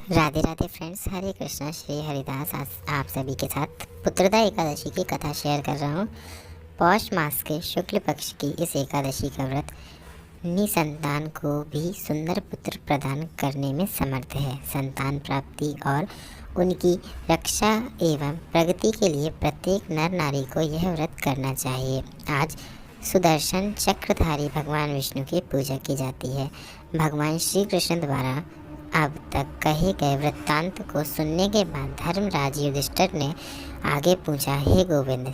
Radhe Radhe friends, हरे कृष्णा। श्री हरिदास आज आप सभी के साथ पुत्रदा एकादशी की कथा शेयर कर रहा हूँ। पौष मास के शुक्ल पक्ष की इस एकादशी का व्रत निसंतान को भी सुंदर पुत्र प्रदान करने में समर्थ है। संतान प्राप्ति और उनकी रक्षा एवं प्रगति के लिए प्रत्येक नर नारी को यह व्रत करना चाहिए। आज सुदर्शन चक्रधारी भगवान विष्णु की पूजा की जाती है। भगवान श्री कृष्ण द्वारा अब तक कहे गए वृत्तांत को सुनने के बाद धर्मराज युधिष्ठिर ने आगे पूछा, हे गोविंद,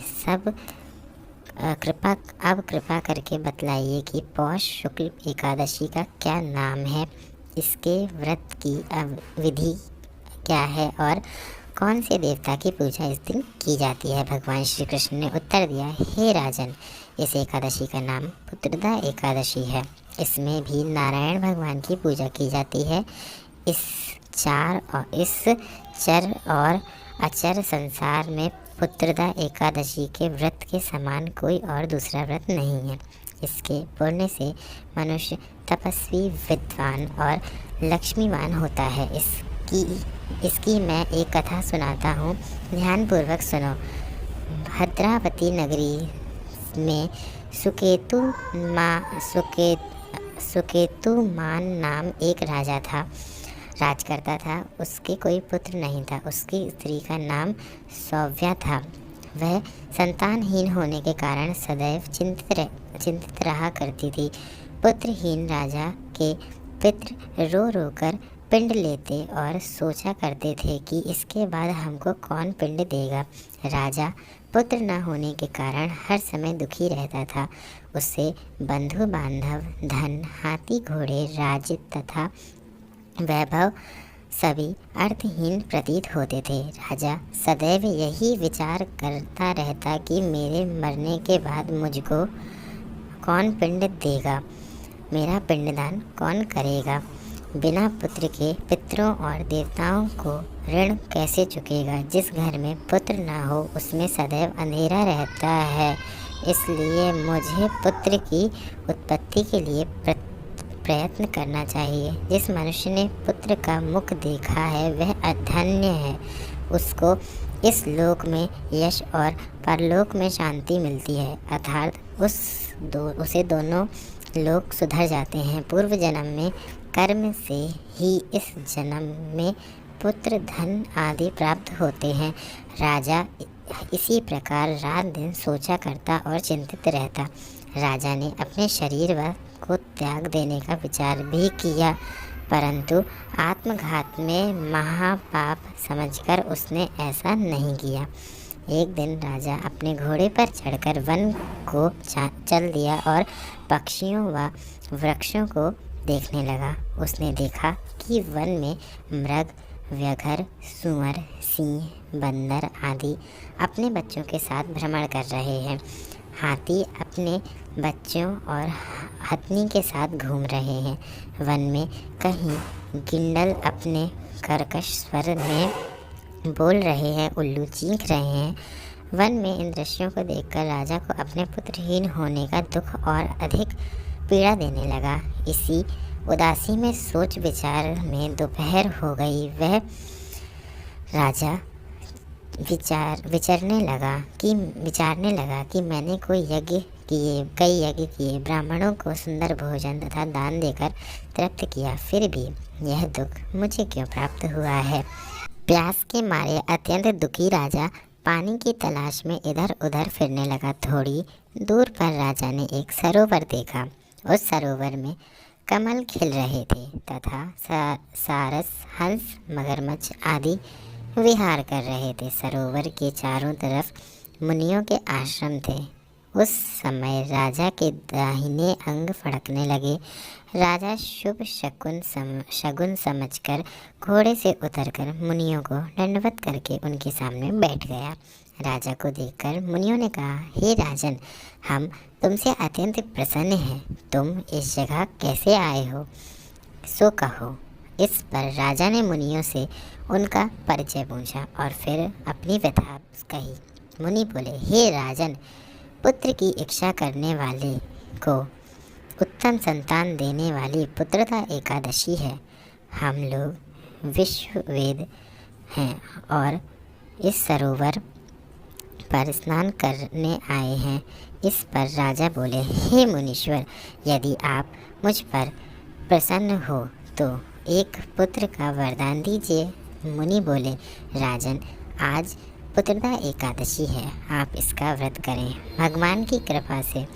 कृपा करके बतलाइए कि पौष शुक्ल एकादशी का क्या नाम है, इसके व्रत की विधि क्या है और कौन से देवता की पूजा इस दिन की जाती है। भगवान श्री कृष्ण ने उत्तर दिया, हे राजन, इस एकादशी का नाम पुत्रदा एकादशी है। इसमें भी नारायण भगवान की पूजा की जाती है। इस चर और अचर संसार में पुत्रदा एकादशी के व्रत के समान कोई और दूसरा व्रत नहीं है। इसके पुण्य से मनुष्य तपस्वी, विद्वान और लक्ष्मीवान होता है। इसकी मैं एक कथा सुनाता हूँ, ध्यानपूर्वक सुनो। भद्रावती नगरी में सुकेतुमान नाम एक राजा राज करता था। उसके कोई पुत्र नहीं था। उसकी स्त्री का नाम सौव्या था। वह संतानहीन होने के कारण सदैव चिंतित रहा करती थी। पुत्रहीन राजा के पितृ रो रो कर पिंड लेते और सोचा करते थे कि इसके बाद हमको कौन पिंड देगा। राजा पुत्र न होने के कारण हर समय दुखी रहता था। उससे बंधु बांधव, धन, हाथी घोड़े, राज्य तथा वैभव सभी अर्थहीन प्रतीत होते थे। राजा सदैव यही विचार करता रहता कि मेरे मरने के बाद मुझको कौन पिंड देगा, मेरा पिंडदान कौन करेगा। बिना पुत्र के पितरों और देवताओं को ऋण कैसे चुकेगा। जिस घर में पुत्र न हो उसमें सदैव अंधेरा रहता है। इसलिए मुझे पुत्र की उत्पत्ति के लिए प्रयत्न करना चाहिए। जिस मनुष्य ने पुत्र का मुख देखा है वह धन्य है। उसको इस लोक में यश और परलोक में शांति मिलती है, अर्थात उसे दोनों लोग सुधर जाते हैं। पूर्व जन्म में कर्म से ही इस जन्म में पुत्र, धन आदि प्राप्त होते हैं। राजा इसी प्रकार रात दिन सोचा करता और चिंतित रहता। राजा ने अपने शरीर को त्याग देने का विचार भी किया, परंतु आत्मघात में महापाप समझकर उसने ऐसा नहीं किया। एक दिन राजा अपने घोड़े पर चढ़कर वन को चल दिया और पक्षियों व वृक्षों को देखने लगा। उसने देखा कि वन में मृग, व्याघ्र, सूअर, सिंह, बंदर आदि अपने बच्चों के साथ भ्रमण कर रहे हैं। हाथी अपने बच्चों और हथनी के साथ घूम रहे हैं। वन में कहीं गिंडल अपने कर्कश स्वर में बोल रहे हैं, उल्लू चीख रहे हैं। वन में इन दृश्यों को देखकर राजा को अपने पुत्रहीन होने का दुख और अधिक पीड़ा देने लगा। इसी उदासी में सोच विचार में दोपहर हो गई। वह राजा विचारने लगा कि मैंने कई यज्ञ किए, ब्राह्मणों को सुंदर भोजन तथा दान देकर तृप्त किया, फिर भी यह दुख मुझे क्यों प्राप्त हुआ है। प्यास के मारे अत्यंत दुखी राजा पानी की तलाश में इधर उधर फिरने लगा। थोड़ी दूर पर राजा ने एक सरोवर देखा। उस सरोवर में कमल खिल रहे थे तथा सारस, हंस, मगरमच्छ आदि विहार कर रहे थे। सरोवर के चारों तरफ मुनियों के आश्रम थे। उस समय राजा के दाहिने अंग फड़कने लगे। राजा शुभ शगुन समझकर घोड़े से उतरकर मुनियों को दंडवत करके उनके सामने बैठ गया। राजा को देखकर मुनियों ने कहा, हे राजन, हम तुमसे अत्यंत प्रसन्न हैं। तुम इस जगह कैसे आए हो, सो कहो। इस पर राजा ने मुनियों से उनका परिचय पूछा और फिर अपनी व्यथा कही। मुनि बोले, हे राजन, पुत्र की इच्छा करने वाले को उत्तम संतान देने वाली पुत्रदा एकादशी है। हम लोग विश्व वेद हैं और इस सरोवर पर स्नान करने आए हैं। इस पर राजा बोले, हे मुनीश्वर, यदि आप मुझ पर प्रसन्न हो तो एक पुत्र का वरदान दीजिए। मुनि बोले, राजन, आज पुत्रदा एकादशी है, आप इसका व्रत करें। भगवान की कृपा से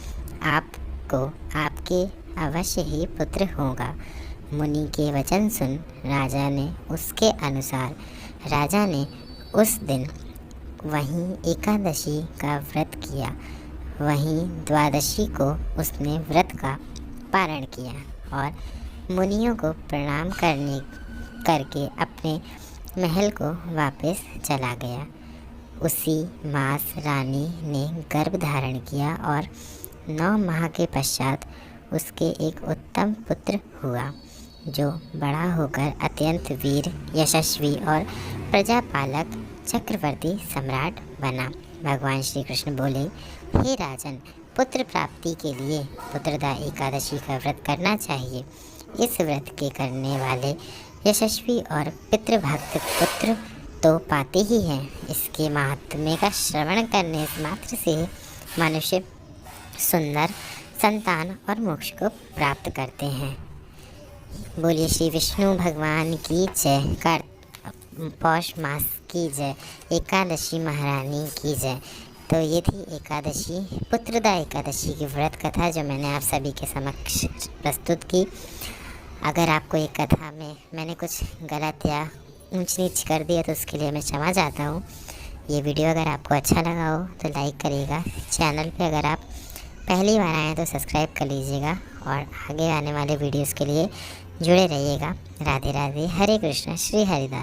आपको आपके अवश्य ही पुत्र होगा। मुनि के वचन सुन राजा ने उसके अनुसार राजा ने उस दिन वहीं एकादशी का व्रत किया। वहीं द्वादशी को उसने व्रत का पारण किया और मुनियों को प्रणाम करके अपने महल को वापस चला गया। उसी मास रानी ने गर्भ धारण किया और 9 माह के पश्चात उसके एक उत्तम पुत्र हुआ, जो बड़ा होकर अत्यंत वीर, यशस्वी और प्रजापालक चक्रवर्ती सम्राट बना। भगवान श्री कृष्ण बोले, हे राजन, पुत्र प्राप्ति के लिए पुत्रदा एकादशी का व्रत करना चाहिए। इस व्रत के करने वाले यशस्वी और पितृभक्त पुत्र तो पाते ही हैं। इसके महात्म्य का श्रवण करने मात्र से मनुष्य सुंदर संतान और मोक्ष को प्राप्त करते हैं। बोलिए श्री विष्णु भगवान की जय। पौष मास की जय। एकादशी महारानी की जय। तो ये थी एकादशी, पुत्रदा एकादशी की व्रत कथा जो मैंने आप सभी के समक्ष प्रस्तुत की। अगर आपको एक कथा में मैंने कुछ गलत या ऊंच नीच कर दिया तो उसके लिए मैं क्षमा चाहता हूँ। ये वीडियो अगर आपको अच्छा लगा हो तो लाइक करिएगा। चैनल पे अगर आप पहली बार आए हैं तो सब्सक्राइब कर लीजिएगा और आगे आने वाले वीडियोस के लिए जुड़े रहिएगा। राधे राधे। हरे कृष्ण। श्री हरिदास।